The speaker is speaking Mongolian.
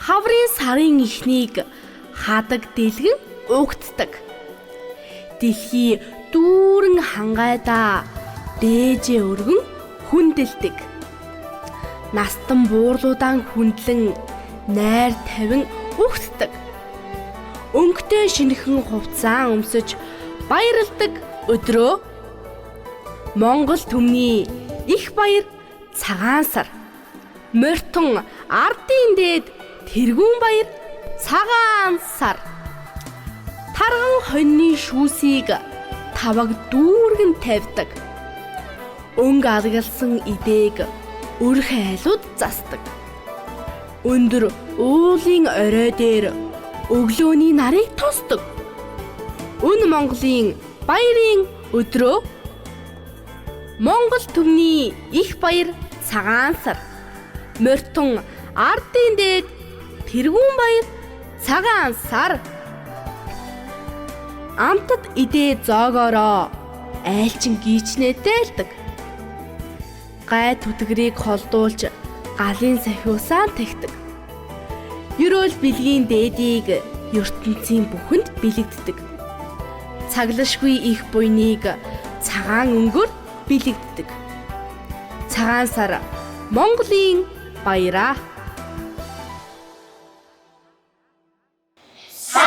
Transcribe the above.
хаврын сарын эхнийг хадаг дэлгэн угтдаг. Дэлхий дүүрэн хангайдаа дээжээ өргөн хүндэлдэг. Настан буурлуудаа хүндлэн найр тавин угтдаг. Өнгөтэй шинэхэн хувцас өмсөж баярлдаг өдрөө Монгол түмний их баяр цагаан сар. Морьтон ардын дээд тэргүүн баяр цагаан сар. Тарган хоньны шүүсийг таваг дүүргэн тавьдаг. Өнгө алгалсан идээг өрх айлууд засдаг. Өндөр уулын орой дээр өглөөний нарыг тосдог. Өн Монголын баярын өдрөө Монгол түмний их баяр цагаан сар. Морьтон ардын дээд тэргүүн баяр цагаан сар. Амтад идээ зоогоороо айлчин гийчнээ дээлдэг. Гай түтгэрийг холдуулж галын сахиусаа тэгдэг. Ерөөл бэлгийн дээдийг ертөнцийн бүхэнд бэлэгддэг. Цаглашгүй их буйныг цагаан өнгөөр бэлэгддэг. Цагаан сар Монголын баяраа.